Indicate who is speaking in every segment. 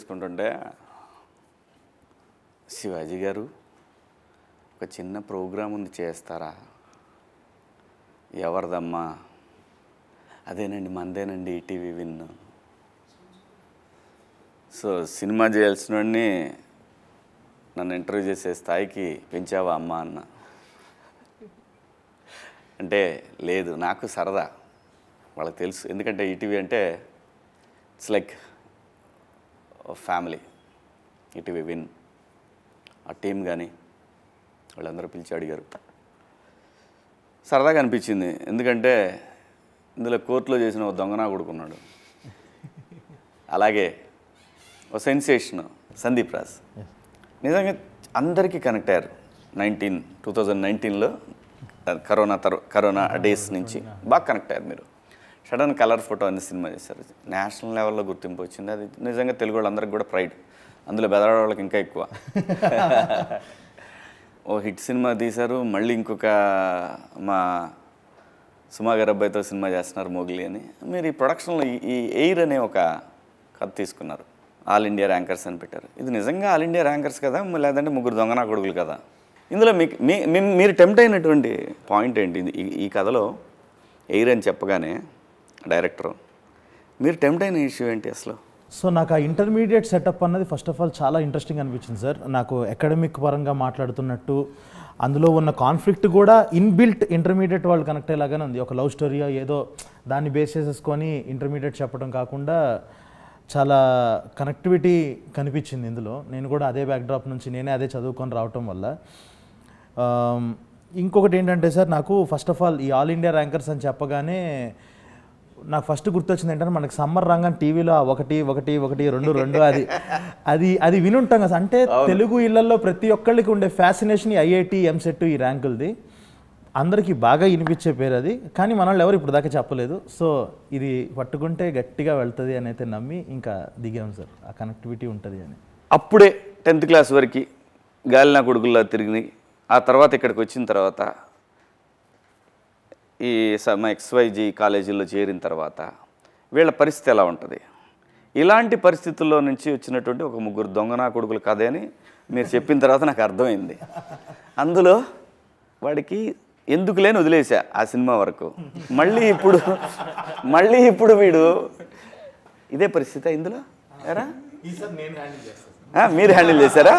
Speaker 1: చేసుకుంటుంటే శివాజీ గారు ఒక చిన్న ప్రోగ్రాం ఉంది చేస్తారా? ఎవరిదమ్మా? అదేనండి మందేనండి ఈటీవీ విన్. సో సినిమా చేయాల్సిన వాడిని నన్ను ఇంటర్వ్యూ చేసే స్థాయికి పెంచావా అమ్మ అన్న. అంటే లేదు, నాకు సరదా, వాళ్ళకి తెలుసు. ఎందుకంటే ఈటీవీ అంటే it's like family. ETV win ఆ టీం కానీ వాళ్ళందరూ పిలిచి అడిగారు. సరదాగా అనిపించింది. ఎందుకంటే ఇందులో కోర్టులో చేసిన ఒక దొంగనా కొడుకున్నాడు, అలాగే ఒక సెన్సేషన్ సందీప్ రాజ్. నిజంగా అందరికీ కనెక్ట్ అయ్యారు. 2019లో కరోనా డేస్ నుంచి బాగా కనెక్ట్ అయ్యారు మీరు. సడన్ కలర్ ఫోటో అనే సినిమా చేశారు, నేషనల్ లెవెల్లో గుర్తింపు వచ్చింది. అది నిజంగా తెలుగు వాళ్ళందరికీ కూడా ప్రైడ్, అందులో బెదవాడ వాళ్ళకి ఇంకా ఎక్కువ. ఓ హిట్ సినిమా తీశారు, మళ్ళీ ఇంకొక మా సుమా గారి అబ్బాయితో సినిమా చేస్తున్నారు మోగిలి అని. మీరు ఈ ప్రొడక్షన్లో ఈ ఎయిర్ అనే ఒక కథ తీసుకున్నారు, ఆల్ ఇండియా ర్యాంకర్స్ అని పెట్టారు. ఇది నిజంగా ఆల్ ఇండియా ర్యాంకర్స్ కదా, లేదంటే ముగ్గురు దొంగనా కొడుకులు కదా? ఇందులో మీరు టెంప్ట్ అయినటువంటి పాయింట్ ఏంటి? ఈ కథలో ఎయిర్ అని చెప్పగానే డైరెక్టర్ మీరు టెంప్ట్ అయిన ఇష్యూ ఏంటి అసలు?
Speaker 2: సో నాకు ఆ ఇంటర్మీడియట్ సెటప్ అన్నది ఫస్ట్ ఆఫ్ ఆల్ చాలా ఇంట్రెస్టింగ్ అనిపించింది సార్. నాకు అకాడమిక్ పరంగా మాట్లాడుతున్నట్టు అందులో ఉన్న కాన్ఫ్లిక్ట్ కూడా ఇన్బిల్ట్ ఇంటర్మీడియట్ వాళ్ళు కనెక్ట్ అయ్యేలాగానే ఉంది. ఒక లవ్ స్టోరీ ఏదో దాన్ని బేస్ చేసేసుకొని ఇంటర్మీడియట్ చెప్పడం కాకుండా చాలా కనెక్టివిటీ కనిపించింది ఇందులో. నేను కూడా అదే బ్యాక్డ్రాప్ నుంచి నేనే అదే చదువుకొని రావటం వల్ల. ఇంకొకటి ఏంటంటే సార్, నాకు ఫస్ట్ ఆఫ్ ఆల్ ఈ ఆల్ ఇండియా ర్యాంకర్స్ అని చెప్పగానే నాకు ఫస్ట్ గుర్తొచ్చింది ఏంటంటే మనకి సమ్మర్ రంగం టీవీలో 1-1-1-2 అది వినుంటాం కదా. అంటే తెలుగు ఇళ్లలో ప్రతి ఒక్కళ్ళకి ఉండే ఫ్యాసినేషన్ ఈ ఐఐటి ఎంసెట్ ఈ ర్యాంకులది అందరికీ బాగా వినిపించే పేరు అది. కానీ మన వాళ్ళు ఎవరు ఇప్పుడు దాకా చెప్పలేదు. సో ఇది పట్టుకుంటే గట్టిగా వెళ్తుంది అని అయితే నమ్మి ఇంకా దిగాం సార్. ఆ కనెక్టివిటీ ఉంటుంది అని.
Speaker 1: అప్పుడే 10th క్లాస్ వరకు గాలినా కొడుకుల్లా తిరిగి ఆ తర్వాత ఇక్కడికి వచ్చిన తర్వాత ఈ XYG కాలేజీల్లో చేరిన తర్వాత వీళ్ళ పరిస్థితి ఎలా ఉంటుంది? ఇలాంటి పరిస్థితుల్లో నుంచి వచ్చినటువంటి ఒక ముగ్గురు దొంగనా కొడుకులు కథ అని మీరు చెప్పిన తర్వాత నాకు అర్థమైంది. అందులో వాడికి ఎందుకు లేని వదిలేసా ఆ సినిమా వరకు. మళ్ళీ ఇప్పుడు వీడు ఇదే పరిస్థితి ఇందులో ఎరా మీరు హ్యాండిల్ చేశారా?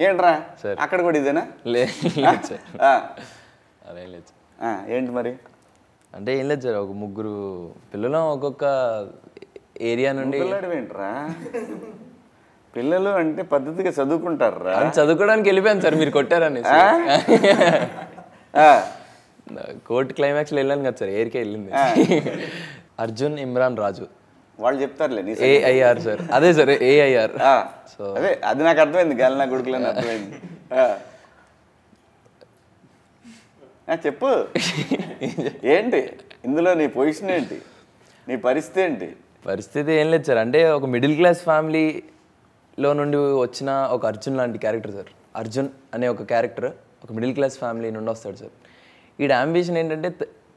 Speaker 1: ఏంట్రా అక్కడ కూడా ఇదేనా? ఏంటి మరి?
Speaker 3: అంటే ఏం లేదు సార్, ఒక ముగ్గురు పిల్లలు ఒక్కొక్క ఏరియా నుండి.
Speaker 1: ఏంట్రా పిల్లలు అంటే పద్ధతిగా చదువుకుంటారా?
Speaker 3: చదువుకోవడానికి వెళ్ళిపోయాను సార్, మీరు కొట్టారని. కోర్టు క్లైమాక్స్లో వెళ్ళాను కదా సార్, ఏరికే వెళ్ళింది. అర్జున్, ఇమ్రాన్, రాజు
Speaker 1: వాళ్ళు చెప్తారులే.
Speaker 3: ఏఐఆర్ సార్, అదే సార్ ఏఐఆర్.
Speaker 1: సో అదే అది నాకు అర్థమైంది, గాలినా కొడుకులని అర్థమైంది. చెప్పు ఏంటి ఇందులో నీ పొజిషన్ ఏంటి, నీ పరిస్థితి ఏంటి?
Speaker 3: పరిస్థితి ఏం లేదు సార్, అంటే ఒక మిడిల్ క్లాస్ ఫ్యామిలీలో నుండి వచ్చిన ఒక అర్జున్ లాంటి క్యారెక్టర్ సార్. అర్జున్ అనే ఒక క్యారెక్టర్ ఒక మిడిల్ క్లాస్ ఫ్యామిలీ నుండి వస్తాడు సార్. వీడి అంబిషన్ ఏంటంటే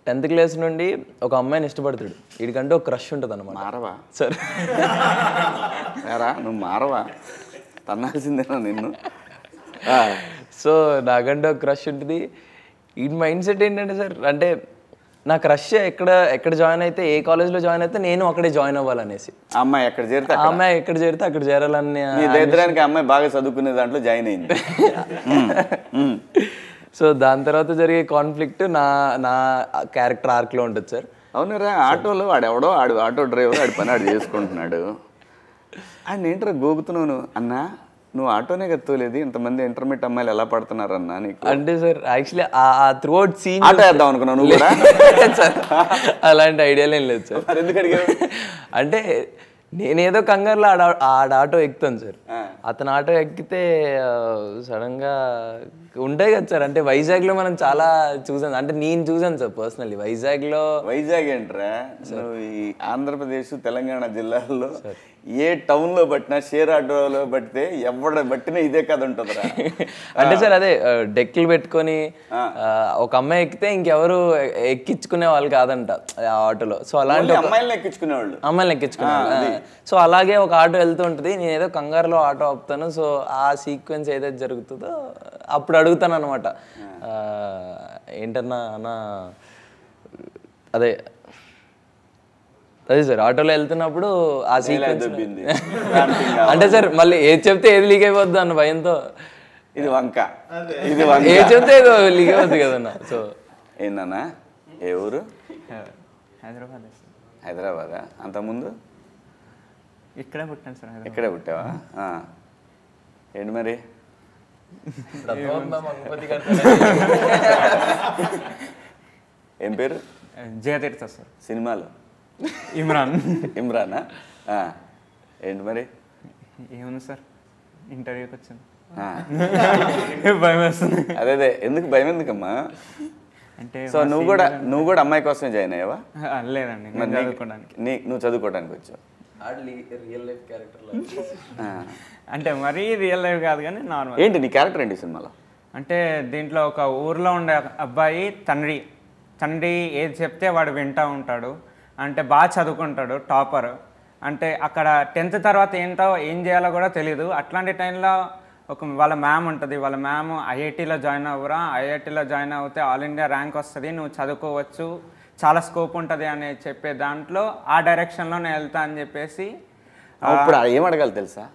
Speaker 3: 10th క్లాస్ నుండి ఒక అమ్మాయిని ఇష్టపడతాడు. వీడికంటే ఒక క్రష్ ఉంటుంది అన్నమాట.
Speaker 1: మారవా
Speaker 3: సార్?
Speaker 1: నువ్వు మారవా, తన్నాల్సిందేనా నిన్ను?
Speaker 3: సో నాకంటే ఒక క్రష్ ఉంటుంది. ఈ మైండ్ సెట్ ఏంటంటే సార్, అంటే నా క్రష్ ఎక్కడ జాయిన్ అయితే, ఏ కాలేజ్లో జాయిన్ అయితే నేను అక్కడే జాయిన్ అవ్వాలనేసి.
Speaker 1: అమ్మాయి ఎక్కడ చేరితే
Speaker 3: అక్కడ చేరాలని.
Speaker 1: దరిద్రానికి అమ్మాయి బాగా చదువుకునే దాంట్లో జాయిన్ అయింది.
Speaker 3: సో దాని తర్వాత జరిగే కాన్ఫ్లిక్ట్ నా క్యారెక్టర్ ఆర్క్లో ఉంటుంది సార్.
Speaker 1: అవునరా, ఆటోలో వాడెవడో ఆటో డ్రైవర్ ఆడి పని ఆడు చేసుకుంటున్నాడు. ఆయన ఏంటరా గోగుతున్నాను అన్నా, నువ్వు ఆటోనే కత్తలేదు, ఇంతమంది ఇంటర్మీడియట్ అమ్మాయిలు ఎలా పడుతున్నారన్నా నీకు?
Speaker 3: అంటే సార్ యాక్చువల్లీ ఆ త్రూ అవుట్ సీన్
Speaker 1: ఆటో వేద్దాం అనుకున్నావు నువ్వు కూడా?
Speaker 3: అలాంటి ఐడియాలు ఏం లేదు సార్.
Speaker 1: ఎందుకు అడిగావు?
Speaker 3: అంటే నేనేదో కంగారులో ఆటో ఎక్కుతాను సార్. అతను ఆటో ఎక్కితే సడన్గా ఉంటాయి కదా సార్. అంటే వైజాగ్లో మనం చాలా చూసాను, అంటే నేను చూసాను సార్ పర్సనల్లీ. వైజాగ్ ఏంట్రా, ఈ ఆంధ్రప్రదేశ్ తెలంగాణ జిల్లాల్లో
Speaker 1: ఏ టౌన్లో పట్టినా షేర్ ఆటోలో పట్టితే ఎవడ పట్టినా ఇదే కథ ఉంటుందిరా.
Speaker 3: అంటే సార్ అదే డెక్కులు పెట్టుకొని ఒక అమ్మాయి ఎక్కితే ఇంకెవరు ఎక్కించుకునే వాళ్ళు కాదంట ఆ ఆటోలో. సో అలాంటి
Speaker 1: అమ్మాయిలను ఎక్కించుకునేవాళ్ళు,
Speaker 3: అమ్మాయిని ఎక్కించుకునేవాళ్ళు. సో అలాగే ఒక ఆటో వెళ్తూ ఉంటుంది, నేను ఏదో కంగారులో ఆటో ఆపుతాను. సో ఆ సీక్వెన్స్ ఏదైతే జరుగుతుందో అప్పుడు అడుగుతాను అనమాట, ఏంటన్నా అన్న అదే సార్ ఆటోలో వెళ్తున్నప్పుడు ఆ సీక్వెన్స్ అంటే సార్ మళ్ళీ ఏది చెప్తే ఏది లీక్ అయిపోద్ది అన్న భయంతో,
Speaker 1: ఇది వంక
Speaker 3: ఏది చెప్తే ఏదో లీక్ అయిపోద్ది కదన్నా. సో
Speaker 1: ఏంటన్నా ఏ ఊరు?
Speaker 4: హైదరాబాద్.
Speaker 1: హైదరాబాదా? అంతకుముందు
Speaker 4: ఇక్కడే పుట్టాను సార్.
Speaker 1: ఇక్కడే పుట్టావా? ఏంటి మరి ఏం పేరు?
Speaker 4: జయతీర్థ సార్.
Speaker 1: సినిమాలో
Speaker 4: ఇమ్రాన్.
Speaker 1: ఇమ్రానా? ఏంటి మరి?
Speaker 4: ఏముంది సార్, ఇంటర్వ్యూకి వచ్చాను.
Speaker 1: భయం వేస్తుంది. అదే ఎందుకు భయం ఎందుకమ్మా? అంటే సో నువ్వు కూడా అమ్మాయి కోసమే జాయిన్ అయ్యావా?
Speaker 4: లేదండి, చదువుకోవడానికి.
Speaker 1: నువ్వు చదువుకోవడానికి వచ్చావు?
Speaker 3: రియల్ లైఫ్ క్యారెక్టర్
Speaker 4: అంటే మరీ రియల్ లైఫ్ కాదు కానీ నార్మల్.
Speaker 1: ఏంటి నీ క్యారెక్టర్ ఏంటి సినిమాలో?
Speaker 4: అంటే దీంట్లో ఒక ఊర్లో ఉండే అబ్బాయి తండ్రి ఏది చెప్తే వాడు వింటూ ఉంటాడు. అంటే బాగా చదువుకుంటాడు, టాపర్. అంటే అక్కడ 10th తర్వాత ఏం చేయాలో కూడా తెలియదు. అట్లాంటి టైంలో వాళ్ళ మ్యామ్ ఉంటుంది. వాళ్ళ మ్యామ్ ఐఐటీలో జాయిన్ అవ్వరా, ఐఐటీలో జాయిన్ అవుతే ఆల్ ఇండియా ర్యాంక్ వస్తుంది, నువ్వు చదువుకోవచ్చు, చాలా స్కోప్ ఉంటుంది అని చెప్పే దాంట్లో ఆ డైరెక్షన్లో నేను వెళ్తా అని చెప్పేసి.
Speaker 1: ఇప్పుడు ఏం అడగాలి తెలుసా?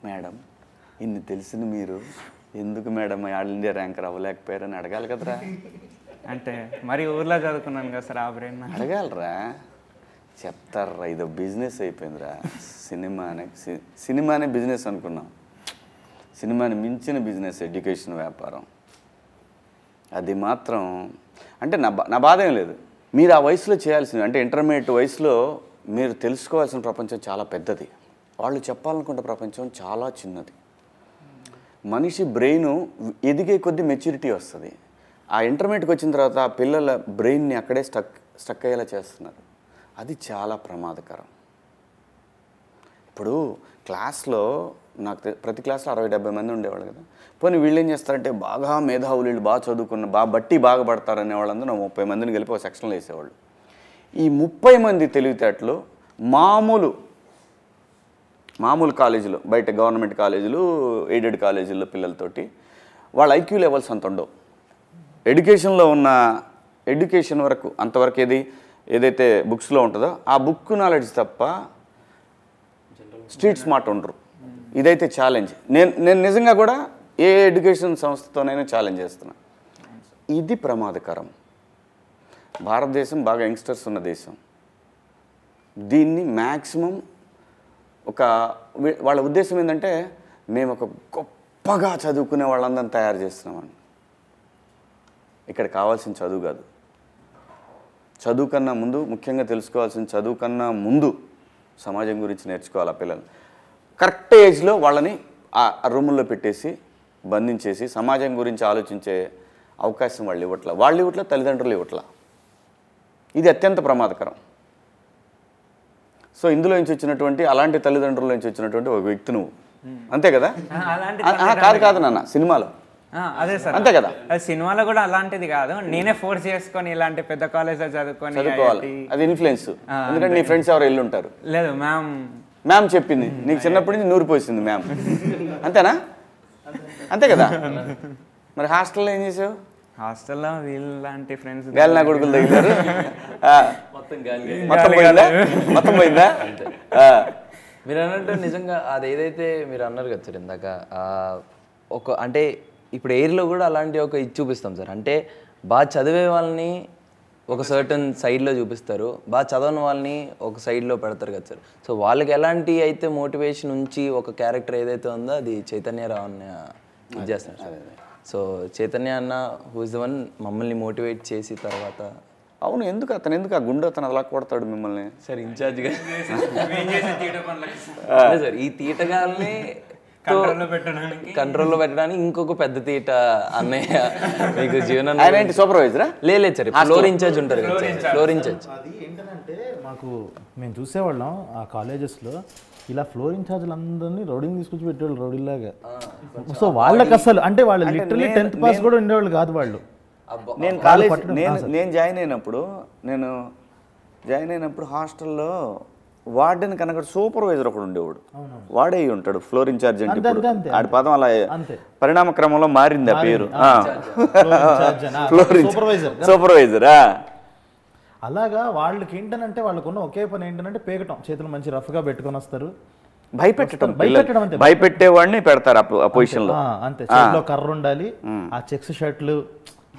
Speaker 1: మేడం ఇన్ని తెలిసిన మీరు ఎందుకు మేడం ఆల్ ఇండియా ర్యాంకర్ అవ్వలేకపోయారని అడగాలి కదరా.
Speaker 4: అంటే మరి ఊర్లో చదువుకున్నాను కదా సార్, ఆ బ్రెయిన్
Speaker 1: అడగాలరా. చెప్తారా, ఇదో బిజినెస్ అయిపోయిందిరా. సినిమానే బిజినెస్ అనుకున్నాం. సినిమాని మించిన బిజినెస్ ఎడ్యుకేషన్, వ్యాపారం. అది మాత్రం అంటే నా బాధ ఏం లేదు. మీరు ఆ వయసులో చేయాల్సింది అంటే ఇంటర్మీడియట్ వయసులో మీరు తెలుసుకోవాల్సిన ప్రపంచం చాలా పెద్దది. వాళ్ళు చెప్పాలనుకుంటే ప్రపంచం చాలా చిన్నది. మనిషి బ్రెయిన్ ఎదిగే కొద్దీ మెచ్యూరిటీ వస్తుంది. ఆ ఇంటర్మీడియట్కి వచ్చిన తర్వాత ఆ పిల్లల బ్రెయిన్ని అక్కడే స్టక్ అయ్యేలా చేస్తున్నారు. అది చాలా ప్రమాదకరం. ఇప్పుడు క్లాస్లో నాకు ప్రతి క్లాస్లో 60-70 మంది ఉండేవాళ్ళు కదా. పోనీ వీళ్ళు ఏం చేస్తారంటే బాగా మేధావులు, వీళ్ళు బాగా చదువుకున్న బాగా పడతారనే వాళ్ళందరూ 30 మందిని కలిపి ఒక సెక్షన్లో వేసేవాళ్ళు. ఈ 30 మంది తెలివితేటలు మామూలు కాలేజీలో, బయట గవర్నమెంట్ కాలేజీలు, ఎయిడెడ్ కాలేజీల్లో పిల్లలతోటి వాళ్ళ ఐక్యూ లెవెల్స్ అంత ఉండవు. ఎడ్యుకేషన్లో ఉన్న ఎడ్యుకేషన్ వరకు అంతవరకు ఏదైతే బుక్స్లో ఉంటుందో ఆ బుక్ నాలెడ్జ్ తప్ప స్ట్రీట్ స్మార్ట్ ఉండరు. ఇదైతే ఛాలెంజ్. నేను నిజంగా కూడా ఏ ఎడ్యుకేషన్ సంస్థతోనైనా ఛాలెంజ్ చేస్తున్నా. ఇది ప్రమాదకరం. భారతదేశం బాగా యంగ్స్టర్స్ ఉన్న దేశం. దీన్ని మ్యాక్సిమం వాళ్ళ ఉద్దేశం ఏంటంటే మేము ఒక గొప్పగా చదువుకునే వాళ్ళందరినీ తయారు చేస్తున్నామని. ఇక్కడ కావాల్సిన చదువు కాదు. చదువు కన్నా ముందు, ముఖ్యంగా తెలుసుకోవాల్సిన చదువు కన్నా ముందు సమాజం గురించి నేర్చుకోవాలి. ఆ పిల్లలు కరెక్ట్ ఏజ్లో వాళ్ళని ఆ రూముల్లో పెట్టేసి బంధించేసి సమాజం గురించి ఆలోచించే అవకాశం వాళ్ళు ఇవ్వట్ల, తల్లిదండ్రులు ఇవ్వట్ల. ఇది అత్యంత ప్రమాదకరం. సో ఇందులో నుంచి వచ్చినటువంటి అలాంటి తల్లిదండ్రుల నుంచి వచ్చినటువంటి ఒక వ్యక్తి నువ్వు, అంతే కదా? కాదు నాన్న, సినిమాలో
Speaker 4: అదే సార్,
Speaker 1: అంతే కదా?
Speaker 4: సినిమాలో కూడా అలాంటిది కాదు, నేనే ఫోర్స్ చేసుకొని ఇలాంటి పెద్ద కాలేజ్లో
Speaker 1: చదువుకోవాలి. అది ఇన్ఫ్లుయెన్స్. ఎందుకంటే నీ ఫ్రెండ్స్ ఎవరు వెళ్ళి ఉంటారు.
Speaker 4: లేదు,
Speaker 1: మ్యామ్ చెప్పింది, నీకు చిన్నప్పటి నుంచి నూరిపోసింది మ్యామ్, అంతేనా? అంతే కదా? మరి హాస్టల్లో ఏం చేసావు?
Speaker 4: హాస్టల్లో వీళ్ళంటి ఫ్రెండ్స్
Speaker 1: గాలి నా కొడుకులు తగిలారు. మొత్తం పోయిందా?
Speaker 3: మీరు అన్నట్టు నిజంగా అది ఏదైతే మీరు అన్నారు కదా సార్ ఇందాక, అంటే ఇప్పుడు ఎయిర్లో కూడా అలాంటి ఒక ఇది చూపిస్తాం సార్. అంటే బాగా చదివే వాళ్ళని ఒక సర్టన్ సైడ్లో చూపిస్తారు, బాగా చదవని వాళ్ళని ఒక సైడ్లో పెడతారు కదా సార్. సో వాళ్ళకి ఎలాంటి అయితే మోటివేషన్ ఉంచి ఒక క్యారెక్టర్ ఏదైతే ఉందో అది చైతన్యరావు అన్న ఇది చేస్తున్నారు సార్. సో చైతన్య అన్న హూ ఇస్ ద వన్ మమ్మల్ని మోటివేట్ చేసి తర్వాత.
Speaker 1: అవును, ఎందుకు ఆ గుండె అతను అలా కొడతాడు మిమ్మల్ని?
Speaker 3: సార్ ఇన్ఛార్జ్గా సార్ ఈ తీటగాల్ని కంట్రోల్లో పెట్టడానికి ఇంకొక పెద్ద తీట అన్నయ్య మీకు జీవనం
Speaker 1: ఆయన ఏంటి సూపర్వైజరా?
Speaker 3: లేదు సార్, ఫ్లోర్ ఇన్ఛార్జ్ ఉంటారు కదా సార్, ఫ్లోర్ ఇన్ఛార్జ్.
Speaker 2: అది ఏంటంటే మాకు మేము చూసేవాళ్ళం ఆ కాలేజెస్లో ఇలా ఫ్లోర్ ఇన్ఛార్జ్లు అందరినీ రౌడీని తీసుకొచ్చి పెట్టేవాళ్ళు రౌడీలాగా. సో వాళ్ళకి అసలు అంటే వాళ్ళు లిటరలీ 10th పాస్ కూడా ఉండేవాళ్ళు కాదు వాళ్ళు.
Speaker 1: నేను కాలేజ్ నేను జాయిన్ అయినప్పుడు హాస్టల్లో వార్డెన్ కనుక సూపర్వైజర్ ఒకడు ఉండేవాడు. వాడే ఉంటాడు ఫ్లోర్ ఇన్ఛార్జ్ అంటే. ఇప్పుడు ఆడి పదం అలా పరిణామ క్రమంలో మారింది ఆ పేరు. ఫ్లోర్ సూపర్వైజరా.
Speaker 2: అలాగా వాళ్ళకి ఏంటంటే వాళ్ళకున్న ఒకే పని ఏంటంటే పేకటం, చేతులు మంచి రఫ్గా పెట్టుకొని వస్తారు,
Speaker 1: భయపెట్టడం
Speaker 2: అంతే.
Speaker 1: భయపెట్టేవాడిని పెడతారు ఆ పొజిషన్ లో
Speaker 2: అంతే. చేతిలో కర్ర ఉండాలి, ఆ చెక్స్ షర్ట్లు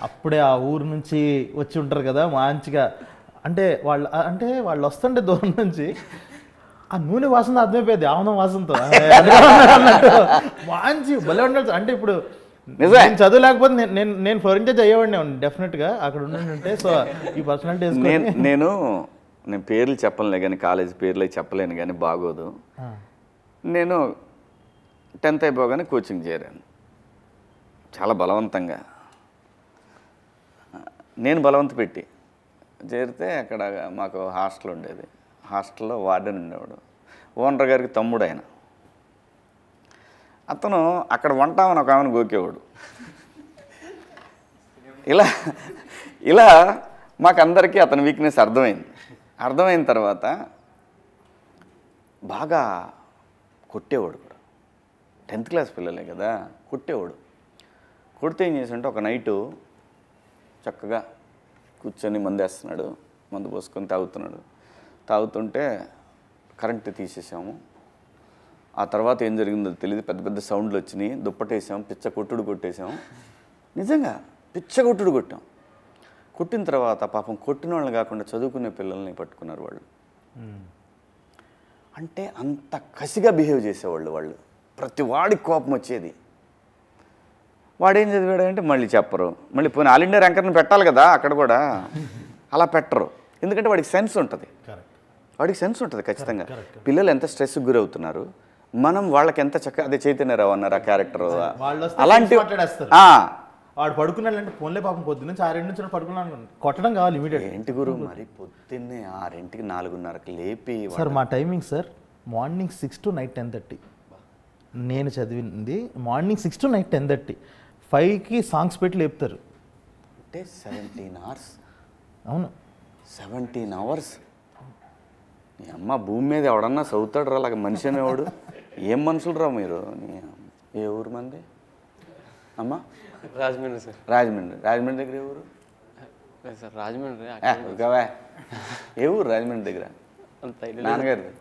Speaker 2: అప్పుడే ఆ ఊరు నుంచి వచ్చి ఉంటారు కదా మంచిగా. అంటే వాళ్ళు వస్తుంటే దూరం నుంచి ఆ నూనె వాసన అర్థమైపోయేది, ఆవనం వాసనతో మంచి భలే ఉండాలి. అంటే ఇప్పుడు నేను చదువు లేకపోతే నేను ఫ్లోర్ ఇన్ఛార్జ్ అయ్యేవాడిని డెఫినెట్ గా అక్కడ ఉంటే. సో ఈ పర్సనాలిటీస్
Speaker 1: నేను పేర్లు చెప్పలేను కానీ, కాలేజ్ పేర్లు చెప్పలేను కానీ బాగోదు. నేను 10th అయిపోగానే కోచింగ్ చేరాను చాలా బలవంతంగా. నేను బలవంత పెట్టి చేరితే అక్కడ మాకు హాస్టల్ ఉండేది. హాస్టల్లో వార్డెన్ ఉండేవాడు, ఓనర్ గారికి తమ్ముడు ఆయన. అతను అక్కడ వంటామని ఒక ఆమెను గోకేవాడు. ఇలా మాకందరికీ అతని వీక్నెస్ అర్థమైన తర్వాత బాగా కొట్టేవాడు కూడా. 10th క్లాస్ పిల్లలే కదా, కొట్టేవాడు. కొడితే ఏం చేసాడంటే ఒక నైటు చక్కగా కూర్చొని మందేస్తున్నాడు, మందు పోసుకొని తాగుతుంటే కరెంటు తీసేసాము. ఆ తర్వాత ఏం జరిగిందో తెలియదు, పెద్ద పెద్ద సౌండ్లు వచ్చినాయి, దుప్పటేసాం, పిచ్చ కొట్టుడు కొట్టేసాం. నిజంగా పిచ్చ కొట్టుడు కొట్టాం. కొట్టిన తర్వాత పాపం కొట్టిన వాళ్ళని కాకుండా చదువుకునే పిల్లల్ని పట్టుకున్నారు వాళ్ళు. అంటే అంత కసిగా బిహేవ్ చేసేవాళ్ళు వాళ్ళు. ప్రతి వాడికి కోపం వచ్చేది. వాడేం చదివాడంటే మళ్ళీ చెప్పరు, మళ్ళీ పోనీ ఆల్ ఇండియా ర్యాంకర్ని పెట్టాలి కదా అక్కడ కూడా, అలా పెట్టరు. ఎందుకంటే వాడికి సెన్స్ ఉంటుంది, ఖచ్చితంగా. పిల్లలు ఎంత స్ట్రెస్కి గురవుతున్నారు, మనం వాళ్ళకి ఎంత చక్కగా. అదే చైతన్యరావు అన్నారు ఆ క్యారెక్టర్, అలాంటి
Speaker 2: వాడు పడుకున్నాడంటే ఫోన్లే పాపం పొద్దున్న 6 నుంచి పడుకున్నాను, కొట్టడం కావాలి ఇమీడియట్.
Speaker 1: ఏంటి గురు మరి పొద్దున్నే 6కి 4:30కి లేపి.
Speaker 2: సార్ మా timing sir morning 6 to night 10:30. నేను చదివింది మార్నింగ్ 6 to night 10:30. 5కి సాంగ్స్ పెట్టి లేపుతారు.
Speaker 1: అంటే 17 hours.
Speaker 2: అవును,
Speaker 1: 17 hours. నీ అమ్మ భూమి మీద ఎవడన్నా చదువుతాడు రా అలాగ మనిషి అనేవాడు. ఏం మనుషులు రా మీరు. ఏ ఊరు మంది అమ్మ?
Speaker 3: రాజమండ్రి సార్.
Speaker 1: రాజమండ్రి దగ్గర ఏ ఊరు
Speaker 3: సార్? రాజమండ్రి.
Speaker 1: ఏ ఊరు రాజమండ్రి దగ్గర? నాన్నగారిది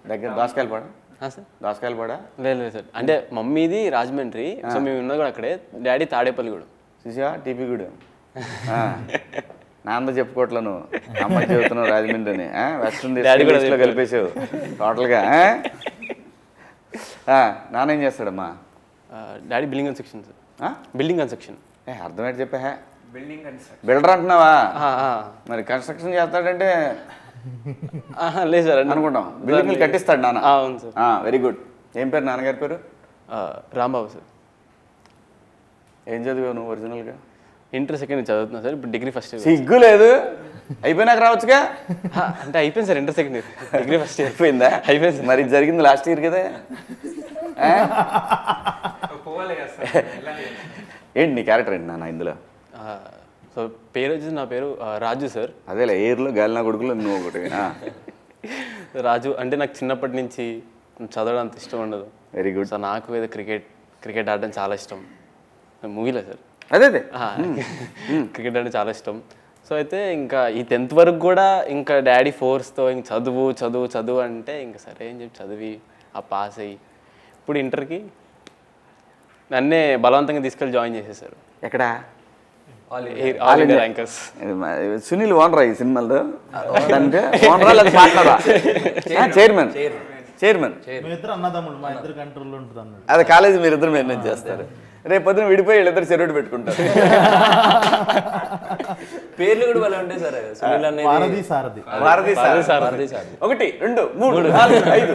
Speaker 1: దగ్గర దోసకాయలపాడ. దోసకాయలపాడ
Speaker 3: లేదు సార్, అంటే మమ్మీది రాజమండ్రి, సో మేము ఉన్నది కూడా అక్కడే. డాడీ తాడేపల్లి కూడా.
Speaker 1: చూసా టీపీ కూడా. నాన్న చెప్పుకోవట్లను, అమ్మ చెబుతున్నావు రాజమండ్రి అని. వెస్ట్రన్ లో కలిపేసావు టోటల్గా. నాన్న ఏం చేస్తాడమ్మా?
Speaker 3: Daddy building construction sir. Building construction.
Speaker 1: అర్థమైతే చెప్పా. బిల్డర్ అంటున్నావా? మరి కన్స్ట్రక్షన్ చేస్తాడంటే
Speaker 3: లేదు సార్
Speaker 1: అనుకుంటాం. బిల్డింగ్లు కట్టిస్తాడు నాన్న.
Speaker 3: అవును సార్.
Speaker 1: Very good. ఏం పేరు నాన్నగారి పేరు?
Speaker 3: రాంబాబు సార్.
Speaker 1: ఏం చదివావు నువ్వు ఒరిజినల్గా?
Speaker 3: ఇంటర్ సెకండ్ చదువుతున్నా సార్, ఇప్పుడు డిగ్రీ ఫస్ట్ ఇయర్.
Speaker 1: సిగ్గు లేదు, అయిపోయినాక రావచ్చుగా.
Speaker 3: అంటే అయిపోయింది sir inter second year, degree first year
Speaker 1: అయిపోయిందా?
Speaker 3: అయిపోయింది.
Speaker 1: మరి జరిగింది లాస్ట్ ఇయర్ కదా. ఏంటి నీ క్యారెక్టర్ ఏంటి నాన్న ఇందులో?
Speaker 3: సో పేరు వచ్చేసి నా పేరు రాజు సార్.
Speaker 1: అదేలే, ఎయిర్లో గాలినా కొడుకులో నువ్వు ఒకటి.
Speaker 3: రాజు అంటే నాకు చిన్నప్పటి నుంచి చదవడం అంత ఇష్టం ఉండదు.
Speaker 1: Very good.
Speaker 3: సో నాకు ఏదో క్రికెట్ ఆడడం చాలా ఇష్టం. మూవీలో సార్
Speaker 1: అదే
Speaker 3: క్రికెట్ అంటే చాలా ఇష్టం. సో అయితే ఇంకా ఈ 10th వరకు కూడా ఇంకా డాడీ ఫోర్స్తో ఇంక చదువు అంటే ఇంకా సరే అని చెప్పి చదివి ఆ పాస్ అయ్యి ఇప్పుడు ఇంటర్కి నన్నే బలవంతంగా తీసుకెళ్ళి జాయిన్ చేసేసారు.
Speaker 1: ఎక్కడ?
Speaker 3: All India rankers.
Speaker 1: సునీల్ ఓనరా ఈ సినిమాలో? చైర్మన్. అదే కాలేజీ మీరిద్దరు మెయింటైన్ చేస్తారు. రేపు పొద్దున విడిపోయి వీళ్ళిద్దరు చెరువుడు పెట్టుకుంటారు.
Speaker 3: పేర్లు కూడా వాళ్ళు ఉంటాయి సార్. సునీల్ అనేది
Speaker 2: వారధి సారథి.
Speaker 1: వారధి
Speaker 3: వారధి
Speaker 1: సారథి.
Speaker 3: సారథి.
Speaker 1: 1 2 3 4 5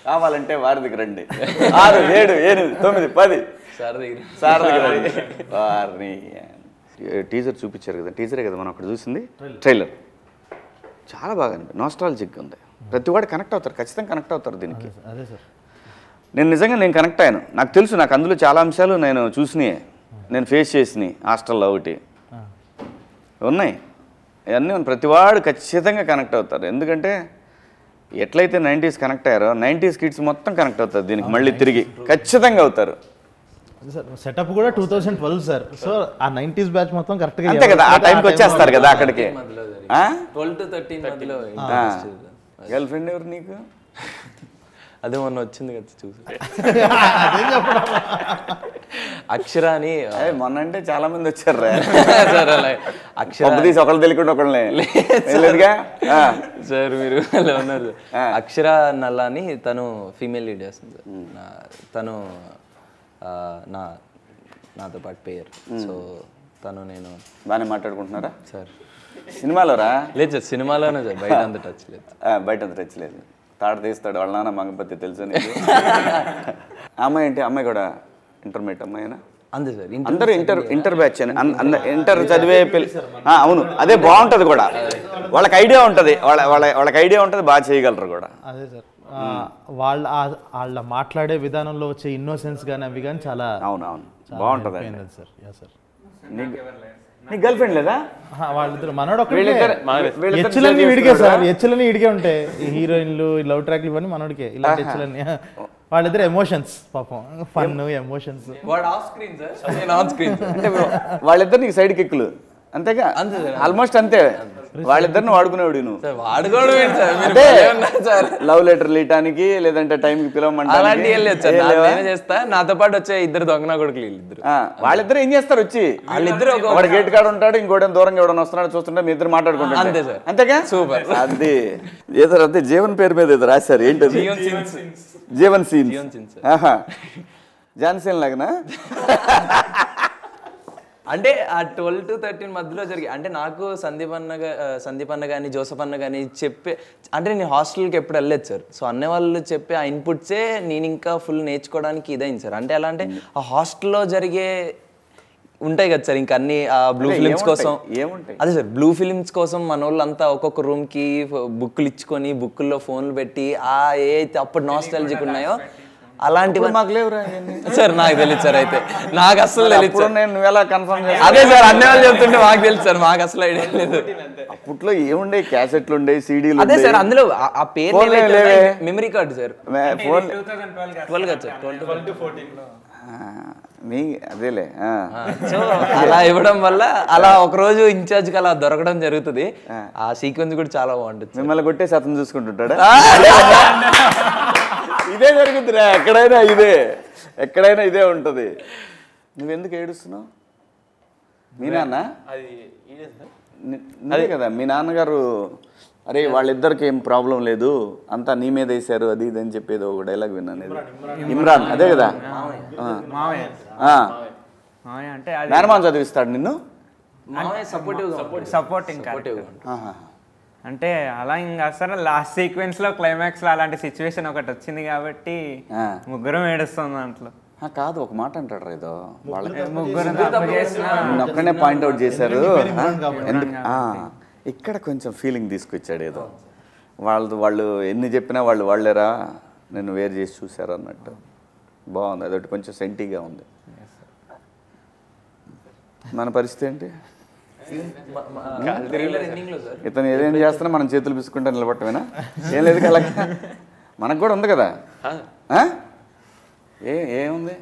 Speaker 1: కావాలంటే వారధికి రండి. 6 7 8 9 10
Speaker 3: సార్ దగ్గర
Speaker 1: సారథికి రండి. వారిని టీజర్ చూపించారు కదా, టీజరే కదా మనం అక్కడ చూసింది. ట్రైలర్ చాలా బాగా నాస్టాలజిక్గా ఉంది. ప్రతి వాడు కనెక్ట్ అవుతారు, ఖచ్చితంగా కనెక్ట్ అవుతారు దీనికి.
Speaker 2: అదే సార్.
Speaker 1: నేను కనెక్ట్ అయ్యాను. నాకు తెలుసు, నాకు అందులో చాలా అంశాలు నేను చూసినాయి, నేను ఫేస్ చేసినాయి. హాస్టల్లో ఒకటి ఉన్నాయి, ఇవన్నీ ప్రతివాడు ఖచ్చితంగా కనెక్ట్ అవుతారు. ఎందుకంటే ఎట్లయితే 90s కనెక్ట్ అయ్యారో 90s కిడ్స్ మొత్తం కనెక్ట్ అవుతారు దీనికి, మళ్ళీ తిరిగి ఖచ్చితంగా అవుతారు.
Speaker 2: సార్ సెటప్ కూడా 2012 సార్. సో ఆ 90s బ్యాచ్ మొత్తం కరెక్ట్గా
Speaker 1: అంతే కదా, ఆ టైంకి వచ్చేస్తారు కదా అక్కడికి.
Speaker 3: 12 to 13 మధ్యలో
Speaker 1: గర్ల్ ఫ్రెండ్ ఎవరు నీకు?
Speaker 3: అదే మొన్న వచ్చింది కదా చూసి. అక్షర అని
Speaker 1: మొన్న అంటే చాలా మంది వచ్చారు రా
Speaker 3: సార్. అలా అక్షర
Speaker 1: తీసి ఒకళ్ళు తెలియకుండా ఒకళ్ళే లేదుగా
Speaker 3: సార్. మీరు అలా ఉన్నారు. అక్షర నల్లా అని తను ఫీమేల్ లీడ్ చేస్తుంది సార్. తను నాతో పాటు పేరు. సో తను నేను
Speaker 1: బాగానే మాట్లాడుకుంటున్నారా
Speaker 3: సార్?
Speaker 1: సినిమాలో రా?
Speaker 3: లేదు సార్, సినిమాలోనే సార్, బయట అంత టచ్ లేదు.
Speaker 1: బయట అంత టచ్ లేదు. తాడు తీస్తాడు వాళ్ళ నాన్న మంగపతి, తెలుసు నీకు? అమ్మాయి ఏంటి? అమ్మాయి కూడా ఇంటర్మీడియట్ అమ్మాయినా?
Speaker 3: అంతే సార్.
Speaker 1: అందరూ ఇంటర్ బ్యాచ్ అని ఇంటర్ చదివే అవును, అదే బాగుంటుంది కూడా. వాళ్ళకి ఐడియా ఉంటుంది, వాళ్ళకి ఐడియా ఉంటుంది, బాగా చేయగలరు కూడా.
Speaker 2: అదే సార్. వాళ్ళ మాట్లాడే విధానంలో వచ్చే ఇన్నోసెన్స్ కానీ అవి కానీ చాలా
Speaker 1: అవునవును బాగుంటుంది
Speaker 2: సార్. సార్
Speaker 1: నీకు గర్ల్ ఫ్రెండ్ లేదా?
Speaker 2: వాళ్ళిద్దరు మనోడు హెచ్చులన్నీ విడిగే సార్. హెచ్చులన్నీ విడిగే ఉంటాయి. హీరోయిన్లు, లవ్ ట్రాక్లు ఇవన్నీ మనోడికే. ఇలాంటి హెచ్చులన్నీ వాళ్ళిద్దరు ఎమోషన్స్, పాపం ఫన్ ఎమోషన్స్.
Speaker 3: వాడు ఆఫ్ స్క్రీన్ సార్, నేను ఆన్ స్క్రీన్.
Speaker 1: అంటే వాళ్ళిద్దరు నీకు సైడ్ కిక్కులు అంతేగా?
Speaker 3: అంతే సార్,
Speaker 1: ఆల్మోస్ట్ అంతే. వాళ్ళిద్దరిని వాడుకునేవాడు నువ్వు. లవ్ లెటర్లు ఇవ్వడానికి, లేదంటే టైంకి పిలవమంటే
Speaker 3: అలాంటి చేస్తా. నాతో పాటు వచ్చే ఇద్దరు దొంగనా కొడుకులు వీళ్ళిద్దరు.
Speaker 1: వాళ్ళిద్దరు ఏం చేస్తారు వచ్చి?
Speaker 3: వాళ్ళిద్దరు
Speaker 1: ఒక గేట్ కాడ ఉంటాడు, ఇంకోటి దూరంగా ఎవడన్నా వస్తున్నాడు చూస్తుంటే మీ ఇద్దరు మాట్లాడుకుంటారు.
Speaker 3: అంతే సార్.
Speaker 1: అంతేగా?
Speaker 3: సూపర్.
Speaker 1: అది ఏదో అదే జీవన్ పేరు మీద ఏదో రాశారు. ఏంటది? జీవన్ సీన్స్. జాన్సీన్ లాగనా?
Speaker 3: అంటే ఆ 12 to 13 మధ్యలో జరిగి, అంటే నాకు సందీప్ అన్న కానీ జోసఫ్ అన్న కానీ చెప్పే, అంటే నేను హాస్టల్కి ఎప్పుడు వెళ్ళలేదు సార్. సో అన్న వాళ్ళు చెప్పే ఆ ఇన్పుట్సే నేను ఇంకా ఫుల్ నేర్చుకోవడానికి ఇదైంది సార్. అంటే ఎలా అంటే ఆ హాస్టల్లో జరిగే ఉంటాయి కదా సార్, ఇంకా అన్ని బ్లూ ఫిలిమ్స్ కోసం. అదే సార్, బ్లూ ఫిలిమ్స్ కోసం మన వాళ్ళంతా ఒక్కొక్క రూమ్కి బుక్కులు ఇచ్చుకొని బుక్కుల్లో ఫోన్లు పెట్టి ఏ అయితే అప్పుడు నాస్టాలజిక్ ఉన్నాయో అలాంటివి
Speaker 1: మాకు లేవురా
Speaker 3: సార్. నాకు తెలియదు సార్, అయితే నాకు అసలు తెలియదు.
Speaker 1: నువ్వు ఎలా కన్ఫర్మ్?
Speaker 3: అదే సార్, అన్ని వాళ్ళు చెప్తుంటే మాకు తెలుసు సార్, మాకు అసలు ఐడియా లేదు.
Speaker 1: అప్పట్లో ఏముండే? క్యాసెట్లు ఉండే, సీడీలు.
Speaker 3: అదే సార్, అందులో ఆ పేరు మెమరీ కార్డు సార్. 2012 కదా సార్, 12 to 14.
Speaker 1: అదేలే.
Speaker 3: సో అలా ఇవ్వడం వల్ల అలా ఒకరోజు ఇన్ఛార్జ్కి అలా దొరకడం జరుగుతుంది. ఆ సీక్వెన్స్ కూడా చాలా బాగుంటుంది.
Speaker 1: మిమ్మల్ని కొట్టే శాతం చూసుకుంటుంటాడా? ఇదే జరుగుతుందిరా, ఎక్కడైనా ఇదే ఉంటుంది. నువ్వెందుకు ఏడుస్తున్నావు? మీ నాన్న అదే కదా, మీ నాన్నగారు అరే వాళ్ళిద్దరికి ఏం ప్రాబ్లం లేదు, అంతా నీ మీద వేసారు అది ఇది అని చెప్పేది ఒక డైలాగ్ విన్నాను. ఇమ్రాన్ అదే కదా? మేనమాన్ చదివిస్తాడు నిన్ను?
Speaker 4: సపోర్టింగ్. అంటే అలా ఇంకా అసలు లాస్ట్ సీక్వెన్స్లో క్లైమాక్స్లో అలాంటి సిచ్యువేషన్ ఒకటి వచ్చింది కాబట్టి ముగ్గురం ఏడుస్తాం దాంట్లో.
Speaker 1: కాదు, ఒక మాట అంటాడు ఏదో,
Speaker 4: ముగ్గురు
Speaker 1: ఒక్కనే పాయింట్అవుట్ చేశారు. ఇక్కడ కొంచెం ఫీలింగ్ తీసుకొచ్చాడు ఏదో, వాళ్ళు ఎన్ని చెప్పినా వాళ్ళేరా నేను వేరు చేసి చూశారు అన్నట్టు. బాగుంది, అదొకటి కొంచెం సెంటీగా ఉంది. మన పరిస్థితి ఏంటి? ఇతను ఏదేం చేస్తున్నా మనం చేతులు పిసుకుంటా నిలబట్టమేనా? ఏం లేదు కదా, మనకు కూడా ఉంది కదా. ఏముంది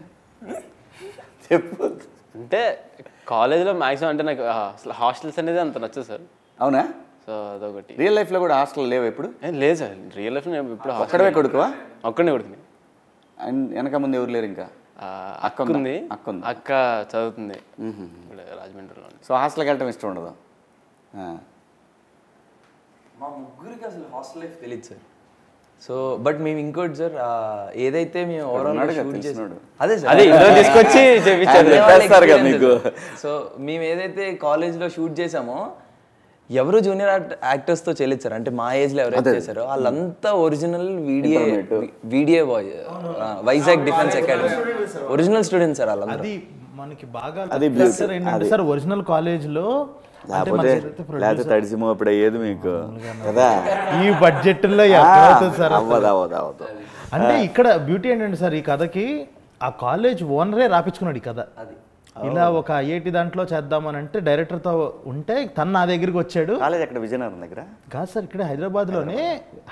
Speaker 1: చెప్పు.
Speaker 5: అంటే కాలేజ్లో మ్యాక్సిమం అంటే నాకు హాస్టల్స్ అనేది అంత నచ్చదు సార్.
Speaker 1: అవునా?
Speaker 5: సో అదొకటి.
Speaker 1: రియల్ లైఫ్లో కూడా హాస్టల్ లేవు ఎప్పుడు?
Speaker 5: లేదు సార్, రియల్ లైఫ్లో ఇప్పుడు
Speaker 1: ఒక్కడే కొడుకువా?
Speaker 5: ఒక్కడే కొడుకుని.
Speaker 1: వెనక ముందు ఎవరు లేరు? ఇంకా
Speaker 5: అక్క ఉంది. అక్క చదువుతుంది రాజమండ్రిలో.
Speaker 1: సో హాస్టల్కి వెళ్ళటం ఇష్టం ఉండదు?
Speaker 3: మా ముగ్గురికి అసలు హాస్టల్ లైఫ్ తెలియదు సార్. సో బట్ మేము ఇంకోటి సార్ ఏదైతే మేము ఓవరాల్ షూట్ చేసాం అదే సార్
Speaker 5: అది ఇంట్లో తీసుకొచ్చి చేపించారు.
Speaker 3: సో మేము ఏదైతే కాలేజ్లో షూట్ చేసామో ఎవరు జూనియర్ యాక్టర్స్తో చేయలేదు సార్. అంటే మా ఏజ్లో ఎవరైతే చేశారో వాళ్ళంతా original video by Vizag defence academy original students sir వాళ్ళంతా.
Speaker 2: అది మనకి బాగా ఏంటంటే సార్ ఒరిజినల్ కాలేజ్లో
Speaker 1: లేకపోతే తడిసిమో అప్పుడు అయ్యేది మీకు కదా,
Speaker 2: ఈ బడ్జెట్లో సార్. అంటే ఇక్కడ బ్యూటీ ఏంటంటే సార్ ఈ కథకి ఆ కాలేజ్ ఓనరే రాపించుకున్నాడు ఈ కథ. ఇలా ఒక ఐఐటి దాంట్లో చేద్దామని అంటే డైరెక్టర్తో ఉంటే తను నా దగ్గరికి వచ్చాడు.
Speaker 1: కాలేజ్ ఎక్కడ విజయనగరం దగ్గర
Speaker 2: కాదు సార్, ఇక్కడ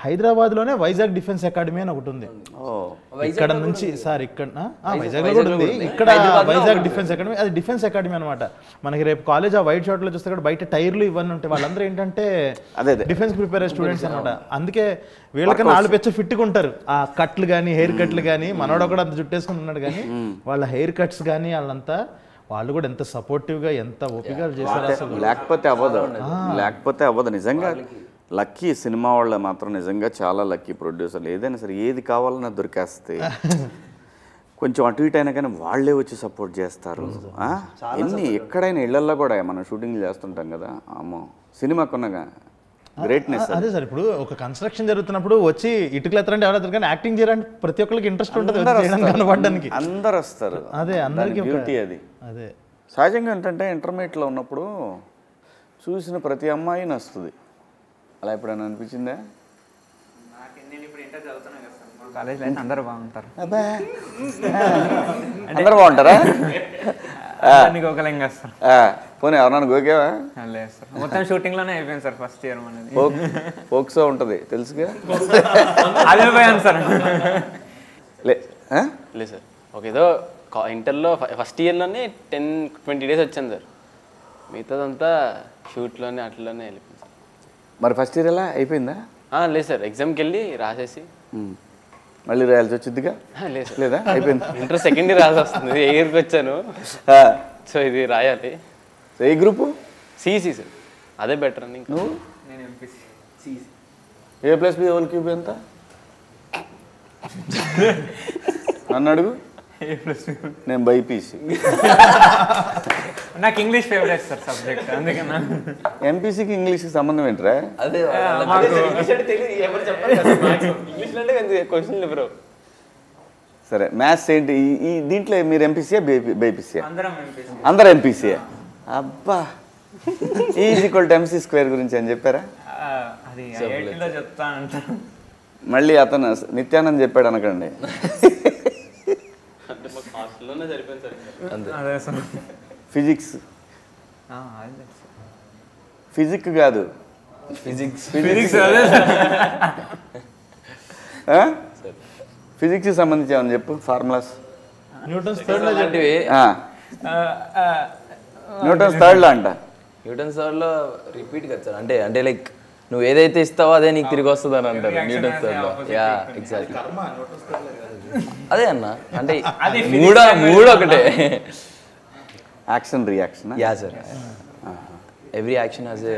Speaker 2: హైదరాబాద్లోనే వైజాగ్ డిఫెన్స్ అకాడమీ అని ఒకటి ఉంది. ఇక్కడ నుంచి సార్ ఇక్కడ వైజాగ్లో కూడా ఉంది. ఇక్కడ వైజాగ్ డిఫెన్స్ అకాడమీ, అది డిఫెన్స్ అకాడమీ అనమాట. మనకి రేపు కాలేజ్ ఆ వైట్ షార్ట్లో చూస్తే కూడా బయట టైర్లు ఇవన్నీ ఉంటాయి. వాళ్ళందరూ ఏంటంటే డిఫెన్స్ ప్రిపేర్ అయ్యే స్టూడెంట్స్ అనమాట. అందుకే వీళ్ళకన్నా 4 పెచ్చ ఫిట్గా ఉంటారు. ఆ కట్లు కానీ హెయిర్ కట్లు కానీ, మనోడు కూడా అంత జుట్టేసుకుని ఉన్నాడు కానీ వాళ్ళ హెయిర్ కట్స్ కానీ వాళ్ళంతా వాళ్ళు కూడా ఎంత సపోర్టివ్గా ఎంత ఓపికగా చేశారు అసలు.
Speaker 1: లేకపోతే అవ్వదు నిజంగా. లక్కీ సినిమా వాళ్ళ మాత్రం నిజంగా చాలా లక్కీ ప్రొడ్యూసర్లు. ఏదైనా సరే ఏది కావాలన్నా దొరికేస్తే కొంచెం అటు ఇటు అయినా కానీ వాళ్ళే వచ్చి సపోర్ట్ చేస్తారు. ఎక్కడైనా ఇళ్లల్లో కూడా మనం షూటింగ్ చేస్తుంటాం కదా, అమ్మో సినిమాకున్నగా గ్రేట్నెస్.
Speaker 2: అదే సార్, ఇప్పుడు ఒక కన్స్ట్రక్షన్ జరుగుతున్నప్పుడు వచ్చి ఇటుకలు ఎత్తరంటే ఎవరు కానీ యాక్టింగ్ చేయడానికి ప్రతి ఒక్కరికి ఇంట్రెస్ట్ ఉంటుంది కనపడడానికి.
Speaker 1: అందరు వస్తారు.
Speaker 2: అదే అందరికీ
Speaker 1: బ్యూటీ అది.
Speaker 2: అదే
Speaker 1: సహజంగా ఏంటంటే ఇంటర్మీడియట్లో ఉన్నప్పుడు చూసిన ప్రతి అమ్మాయి నచ్చుతుంది. అలా ఎప్పుడైనా అనిపించిందా?
Speaker 4: కాలేజ్లో అయితే అందరూ బాగుంటారు.
Speaker 1: అందరు బాగుంటారా?
Speaker 4: గోకలింగ్ వస్తారు.
Speaker 1: పోనీ ఎవరన్నా గోకేవా?
Speaker 4: లేదు సార్, మొత్తం షూటింగ్లోనే అయిపోయింది సార్ ఫస్ట్ ఇయర్ మనది.
Speaker 1: ఫోక్సో ఉంటుంది తెలుసుగా,
Speaker 4: అదే పోయాను సార్.
Speaker 5: లేదు సార్, ఒక ఏదో ఇంటర్లో ఫస్ట్ ఇయర్లోనే 10-20 days వచ్చాను సార్. మిగతాదంతా షూట్లోనే అట్లనే వెళ్ళిపోయింది సార్.
Speaker 1: మరి ఫస్ట్ ఇయర్ ఎలా అయిపోయిందా?
Speaker 5: లేదు సార్, ఎగ్జామ్కి వెళ్ళి రాసేసి
Speaker 1: మళ్ళీ రాయాల్సి వచ్చిందిగా?
Speaker 5: లేదు సార్,
Speaker 1: లేదా అయిపోయింది.
Speaker 5: ఇంటర్ సెకండ్ ఇయర్ రాసి వస్తుంది, ఏ ఇయర్కి వచ్చాను. సో ఇది రాయాలి.
Speaker 1: ఏ గ్రూపు?
Speaker 5: సిఈసి సార్, అదే బెటర్ అని.
Speaker 1: నువ్వు?
Speaker 4: నేను ఎంపీసీ.
Speaker 1: A+B హోల్ క్యూబ్ ఎంత? నన్ను అడుగు. నేను బైపీసీ.
Speaker 4: నాకు ఇంగ్లీష్ ఫేవరెట్ సార్ సబ్జెక్ట్, అందుకన్నా.
Speaker 1: ఎంపీసీకి ఇంగ్లీష్కి సంబంధం ఏంట్రా?
Speaker 3: అదే
Speaker 1: సరే, మ్యాథ్స్ ఏంటి? ఈ దీంట్లో మీరు ఎంపీసీయా బైపీసీయా?
Speaker 4: అందరం
Speaker 1: ఎంపీసీయా? అబ్బా, E=MC² గురించి అని చెప్పారా?
Speaker 4: అది ఐఐటీలో చెప్తా అంటారు.
Speaker 1: మళ్ళీ అతను నిత్యానంద్ చెప్పాడు అనకండి. ఫిజిక్స్ ఫిజిక్స్ కాదు, ఫిజిక్స్కి సంబంధించి ఏమని చెప్పు. ఫార్ములాస్
Speaker 2: న్యూటన్స్ థర్డ్ లో చెప్పివి.
Speaker 1: న్యూటన్స్ థర్డ్ లో అంట.
Speaker 3: న్యూటన్స్ థర్డ్ లో రిపీట్ కదా సార్. అంటే లైక్ నువ్వు ఏదైతే ఇస్తావో అదే నీకు తిరిగి వస్తుంది అని అంటారు Newton's third law. Yeah exactly అదే అన్న. అంటే మూడు ఒకటే.
Speaker 1: Action reaction.
Speaker 3: Yeah sir, every action has a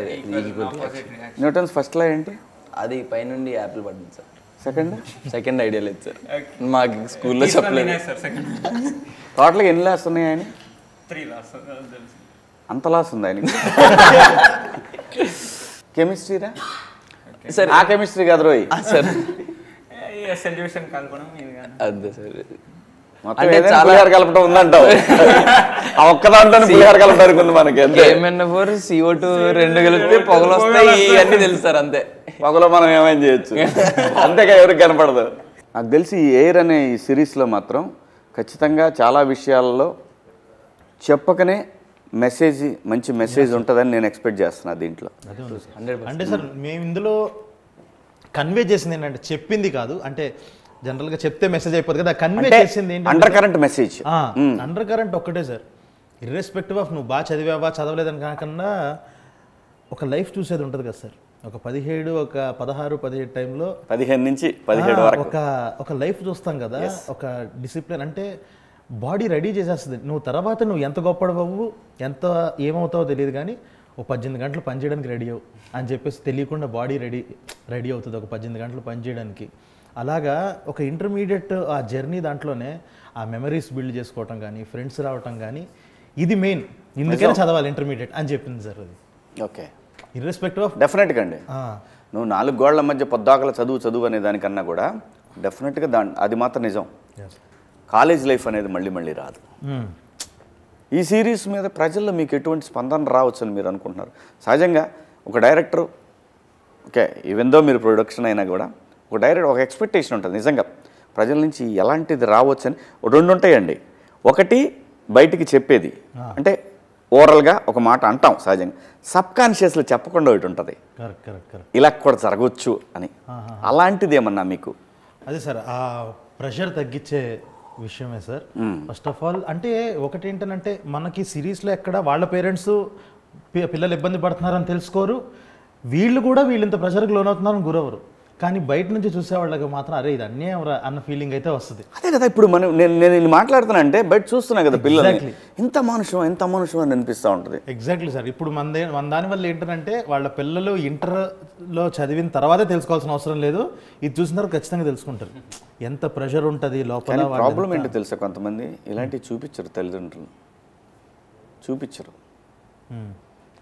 Speaker 3: equal reaction.
Speaker 1: Newton's first law ఏంటి?
Speaker 3: అది పైనుండి యాపిల్ పడింది సార్.
Speaker 1: సెకండ్
Speaker 3: ఐడియా లేదు సార్, మాకు స్కూల్లో చెప్పలేదు.
Speaker 1: టోటల్గా ఎన్ని లాస్ ఉన్నాయి ఆయన?
Speaker 4: 3 లాస్.
Speaker 1: అంత లాస్ ఉంది ఆయనకి? కెమిస్ట్రీరా
Speaker 3: సార్?
Speaker 1: ఆ కెమిస్ట్రీ కాదు రోయ్
Speaker 3: సార్,
Speaker 4: సొల్యూషన్ కలపడం
Speaker 3: అదే సార్.
Speaker 1: అంటే చాలా కలపడం ఉందంటావు. ఆ ఒక్క దాంట్లో పులిహార కలపడానికి ఉంది మనకి.
Speaker 3: KMNO4 CO2 2 కలిపితే పొగలు వస్తాయి ఇవన్నీ తెలుస్తారు అంతే.
Speaker 1: పొగలో మనం ఏమైనా చేయొచ్చు అంతేగా, ఎవరికి కనపడదు. నాకు తెలిసి ఈ ఎయిర్ అనే ఈ సిరీస్లో మాత్రం ఖచ్చితంగా చాలా విషయాల్లో చెప్పకనే మంచి మెసేజ్ ఉంటుందని నేను ఎక్స్పెక్ట్ చేస్తున్నా దీంట్లో.
Speaker 2: అంటే సార్ మేము ఇందులో కన్వే చేసింది ఏంటంటే, చెప్పింది కాదు, అంటే జనరల్గా చెప్తే మెసేజ్ అయిపోతుంది కదా, కన్వే చేసింది ఏంటంటే
Speaker 1: under current message.
Speaker 2: Under current ఒక్కటే సార్, ఇర్రెస్పెక్టివ్ ఆఫ్ నువ్వు బాగా చదివావా చదవలేదని కాకుండా ఒక లైఫ్ చూసేది ఉంటుంది కదా సార్. ఒక 17, ఒక 16, 17 టైంలో
Speaker 1: 15 నుంచి 17 వరకు
Speaker 2: ఒక లైఫ్ చూస్తాం కదా. ఒక డిసిప్లిన్ అంటే బాడీ రెడీ చేసేస్తుంది. నువ్వు తర్వాత నువ్వు ఎంత గొప్పడవు, ఎంత ఏమవుతావో తెలియదు, కానీ ఒక 18 గంటలు పనిచేయడానికి రెడీ అవ్వు అని చెప్పేసి తెలియకుండా బాడీ రెడీ అవుతుంది ఒక 18 గంటలు పనిచేయడానికి. అలాగా ఒక ఇంటర్మీడియట్ ఆ జర్నీ దాంట్లోనే ఆ మెమరీస్ బిల్డ్ చేసుకోవటం కానీ ఫ్రెండ్స్ రావటం కానీ ఇది మెయిన్, ఇందుకనే చదవాలి ఇంటర్మీడియట్ అని చెప్పింది సార్ అది.
Speaker 1: ఓకే,
Speaker 2: ఇర్రెస్పెక్టివ్ ఆఫ్
Speaker 1: డెఫినెట్గా అండి. నువ్వు 4 గోళ్ల మధ్య పొద్దాకల చదువు అనే దానికన్నా కూడా డెఫినెట్గా అది మాత్రం నిజం. కాలేజ్ లైఫ్ అనేది మళ్ళీ రాదు. ఈ సిరీస్ మీద ప్రజల్లో మీకు ఎటువంటి స్పందన రావచ్చు అని మీరు అనుకుంటున్నారు? సహజంగా ఒక డైరెక్టర్, ఓకే ఈవెందో మీరు ప్రొడక్షన్ అయినా కూడా ఒక డైరెక్టర్ ఒక ఎక్స్పెక్టేషన్ ఉంటుంది నిజంగా ప్రజల నుంచి ఎలాంటిది రావచ్చు అని. 2 ఉంటాయండి. ఒకటి బయటికి చెప్పేది, అంటే ఓవరాల్గా ఒక మాట అంటాం సహజంగా, సబ్కాన్షియస్లో చెప్పకుండా ఒకటి ఉంటుంది, ఇలా కూడా జరగవచ్చు అని. అలాంటిది ఏమన్నా మీకు?
Speaker 2: అదే సార్, ఆ ప్రెషర్ తగ్గించే విషయమే సార్. ఫస్ట్ ఆఫ్ ఆల్ అంటే ఒకటి ఏంటంటే మనకి సిరీస్లో ఎక్కడ వాళ్ళ పేరెంట్స్ పిల్లలు ఇబ్బంది పడుతున్నారని తెలుసుకోరు, వీళ్ళు కూడా ఇంత ప్రెషర్కి లోనవుతున్నారని గురవరు. కానీ బయట నుంచి చూసేవాళ్ళకి మాత్రం అరే ఇది అన్యాయం అన్న ఫీలింగ్ అయితే వస్తుంది.
Speaker 1: అదే కదా ఇప్పుడు నేను మాట్లాడుతున్నా అంటే బయట చూస్తున్నా కదా పిల్లలు ఎంత మనుషం అని అనిపిస్తూ ఉంటుంది.
Speaker 2: Exactly sir. ఇప్పుడు మన దానివల్ల ఏంటంటే వాళ్ళ పిల్లలు ఇంటర్లో చదివిన తర్వాతే తెలుసుకోవాల్సిన అవసరం లేదు, ఇది చూసిన తర్వాత ఖచ్చితంగా తెలుసుకుంటారు ఎంత ప్రెషర్ ఉంటుంది లోపల.
Speaker 1: ప్రాబ్లం ఏంటో తెలుసా, కొంతమంది ఇలాంటివి చూపించరు, తల్లిదండ్రులు చూపించరు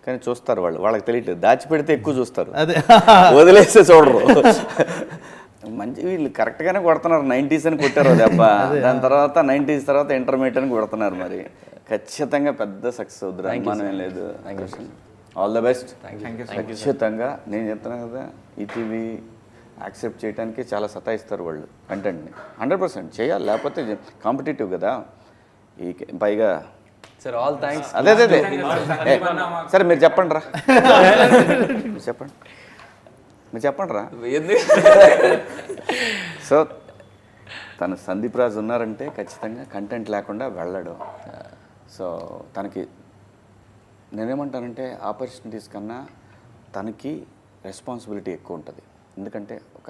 Speaker 1: కానీ చూస్తారు. వాళ్ళకి తెలియట్లేదు, దాచిపెడితే ఎక్కువ చూస్తారు,
Speaker 2: అదే
Speaker 1: వదిలేస్తే చూడరు. మంచి వీళ్ళు కరెక్ట్గానే కొడుతున్నారు, 90s అని కొట్టారు దెబ్బ, దాని తర్వాత 90s తర్వాత ఇంటర్మీడియట్ అని కొడుతున్నారు. మరి ఖచ్చితంగా పెద్ద సక్సెస్ అవుతుంది, అనుమానం ఏం లేదు. All the best. ఖచ్చితంగా నేను చెప్తున్నాను కదా, ఈటీవీ యాక్సెప్ట్ చేయడానికి చాలా సతాయిస్తారు వాళ్ళు కంటెంట్ని. 100% చేయాలి, లేకపోతే కాంపిటేటివ్ కదా. ఈ పైగా
Speaker 3: సార్ ఆల్ థ్యాంక్స్.
Speaker 1: అదే సరే మీరు చెప్పండి రా, మీరు చెప్పండి రా. సో తను సందీప్ రాజ్ ఉన్నారంటే ఖచ్చితంగా కంటెంట్ లేకుండా వెళ్ళడు. సో తనకి నేనేమంటానంటే ఆపర్చునిటీస్ కన్నా తనకి రెస్పాన్సిబిలిటీ ఎక్కువ ఉంటుంది. ఎందుకంటే ఒక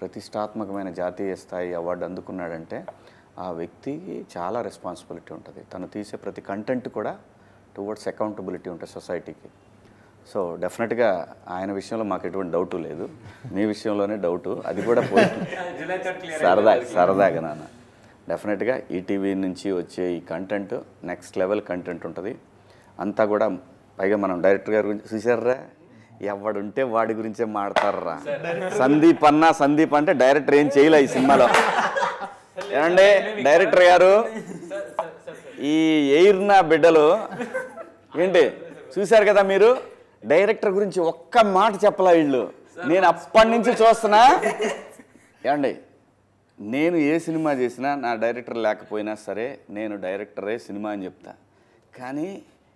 Speaker 1: ప్రతిష్టాత్మకమైన జాతీయ స్థాయి అవార్డు అందుకున్నాడంటే ఆ వ్యక్తికి చాలా రెస్పాన్సిబిలిటీ ఉంటుంది. తను తీసే ప్రతి కంటెంట్ కూడా టువర్డ్స్ అకౌంటబిలిటీ ఉంటుంది సొసైటీకి. సో డెఫినెట్గా ఆయన విషయంలో మాకు ఎటువంటి డౌటు లేదు, మీ విషయంలోనే డౌటు, అది కూడా పోతుంది. సరదాగా నాన్న డెఫినెట్గా ఈటీవీ నుంచి వచ్చే ఈ కంటెంట్ నెక్స్ట్ లెవెల్ కంటెంట్ ఉంటుంది. అంతా కూడా పైగా మనం డైరెక్టర్ గారి గురించి చూసారా, ఎవడుంటే వాడి గురించే మాడతారా. సందీప్ అంటే డైరెక్టర్ ఏం చేయలే ఈ సినిమాలో. ఏమండి డైరెక్టర్ గారు, ఈ ఎయిర్ నా బిడ్డలు ఏంటి చూశారు కదా మీరు, డైరెక్టర్ గురించి ఒక్క మాట చెప్పలే వీళ్ళు. నేను అప్పటి నుంచి చూస్తున్నా. ఏమండి నేను ఏ సినిమా చేసినా నా డైరెక్టర్ లేకపోయినా సరే నేను డైరెక్టరే సినిమా అని చెప్తా. కానీ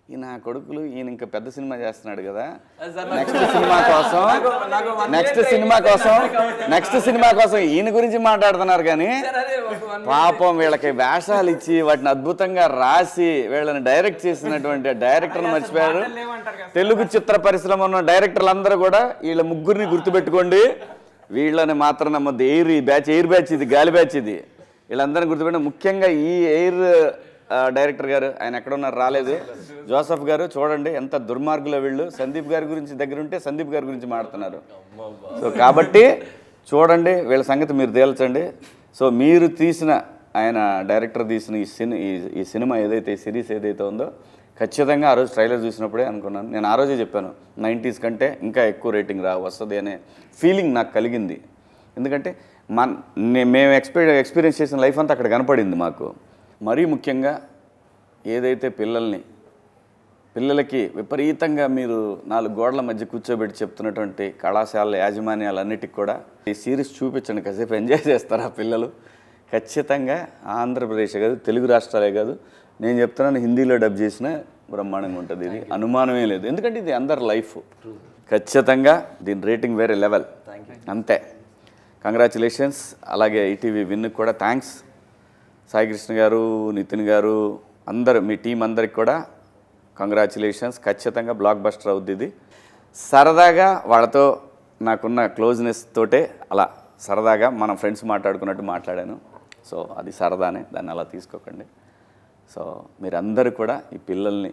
Speaker 1: ఈ నా కొడుకులు ఈయన ఇంకా పెద్ద సినిమా చేస్తున్నాడు కదా, నెక్స్ట్ సినిమా కోసం ఈయన గురించి మాట్లాడుతున్నారు. కానీ పాపం వీళ్ళకి వేషాలు ఇచ్చి వాటిని అద్భుతంగా రాసి వీళ్ళని డైరెక్ట్ చేసినటువంటి డైరెక్టర్ని మర్చిపోయారు. తెలుగు చిత్ర పరిశ్రమ ఉన్న డైరెక్టర్లు అందరూ కూడా వీళ్ళ ముగ్గురిని గుర్తుపెట్టుకోండి. వీళ్ళని మాత్రం నమ్మద్దు. ఎయిర్ బ్యాచ్ ఇది, గాలి బ్యాచ్ ఇది. వీళ్ళందరినీ గుర్తుపెట్టి ముఖ్యంగా ఈ ఎయిర్ డైరెక్టర్ గారు, ఆయన ఎక్కడున్నారు రాలేదు, జోసఫ్ గారు చూడండి ఎంత దుర్మార్గులో వీళ్ళు. సందీప్ గారి గురించి దగ్గర ఉంటే సందీప్ గారి గురించి మాట్లాడుతున్నారు. సో కాబట్టి చూడండి వీళ్ళ సంగతి మీరు తేల్చండి. సో మీరు తీసిన ఆయన డైరెక్టర్ తీసిన ఈ సినిమా ఏదైతే సిరీస్ ఏదైతే ఉందో ఖచ్చితంగా ఆ రోజు ట్రైలర్ చూసినప్పుడే అనుకున్నాను. నేను ఆ రోజే చెప్పాను 90s కంటే ఇంకా ఎక్కువ రేటింగ్ వస్తుంది అనే ఫీలింగ్ నాకు కలిగింది. ఎందుకంటే మేము ఎక్స్పీరియన్స్ చేసిన లైఫ్ అంతా అక్కడ కనపడింది మాకు. మరీ ముఖ్యంగా ఏదైతే పిల్లలకి విపరీతంగా మీరు 4 గోడల మధ్య కూర్చోబెట్టి చెప్తున్నటువంటి కళాశాల యాజమాన్యాలన్నిటికి కూడా ఈ సిరీస్ చూపించండి, కాసేపు ఎంజాయ్ చేస్తారు ఆ పిల్లలు. ఖచ్చితంగా ఆంధ్రప్రదేశ్ కాదు, తెలుగు రాష్ట్రాలే కాదు, నేను చెప్తున్నాను హిందీలో డబ్ చేసిన బ్రహ్మాండంగా ఉంటుంది. ఇది అనుమానమే లేదు, ఎందుకంటే ఇది అందరి లైఫ్. ఖచ్చితంగా దీని రేటింగ్ వేరే లెవెల్, అంతే. కంగ్రాచులేషన్స్. అలాగే ఈటీవీ విన్కి కూడా థ్యాంక్స్. సాయి కృష్ణ గారు, నితిన్ గారు, అందరూ మీ టీం అందరికి కూడా కంగ్రాచులేషన్స్. ఖచ్చితంగా బ్లాక్ బస్టర్ అవుద్ది ఇది. సరదాగా వాళ్ళతో నాకున్న క్లోజ్నెస్ తోటే అలా సరదాగా మనం ఫ్రెండ్స్ మాట్లాడుకున్నట్టు మాట్లాడాను. సో అది సరదానే, దాన్ని అలా తీసుకోకండి. సో మీరందరూ కూడా ఈ పిల్లల్ని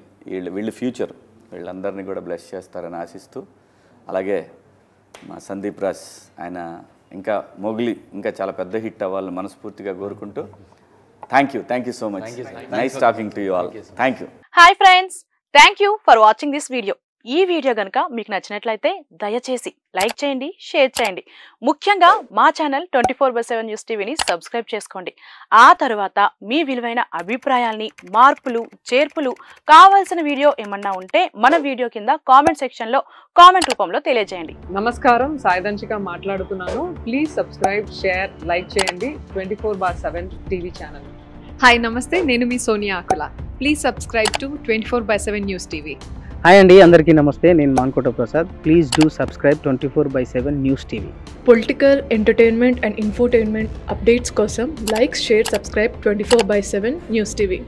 Speaker 1: వీళ్ళ ఫ్యూచర్ వీళ్ళందరినీ కూడా బ్లెస్ చేస్తారని ఆశిస్తూ, అలాగే మా సందీప్ రాజ్ ఆయన ఇంకా మొగిలి ఇంకా చాలా పెద్ద హిట్ అవ్వాలని మనస్ఫూర్తిగా కోరుకుంటూ thank you so much. Nice talking to you all. Thank you.
Speaker 6: Hi friends, thank you for watching this video. ఈ వీడియో కనుక మీకు నచ్చినట్లయితే దయచేసి లైక్ చేయండి, షేర్ చేయండి. ముఖ్యంగా మా ఛానల్ 24/7 న్యూస్ టీవీని సబ్స్క్రైబ్ చేసుకోండి. ఆ తర్వాత మీ విలువైన అభిప్రాయాల్ని, మార్పులు, చేర్పులు, కావాల్సిన వీడియో ఏమన్నా ఉంటే మన వీడియో కింద కామెంట్ సెక్షన్లో కామెంట్ రూపంలో తెలియజేయండి.
Speaker 7: నమస్కారం, సాయిదంచిక మాట్లాడుతున్నాను. ప్లీజ్ సబ్స్క్రైబ్, షేర్, లైక్ చేయండి 24/7 టీవీ ఛానల్.
Speaker 8: హాయ్ నమస్తే, నేను మీ Sonia Akula. Please subscribe to 24/7 news TV.
Speaker 9: Hi అండి, అందరికీ నమస్తే. నేను Mankota Prasad. Please do subscribe 24/7 news TV.
Speaker 10: Political, entertainment and infotainment updates కోసం like, share, subscribe 24/7 news TV.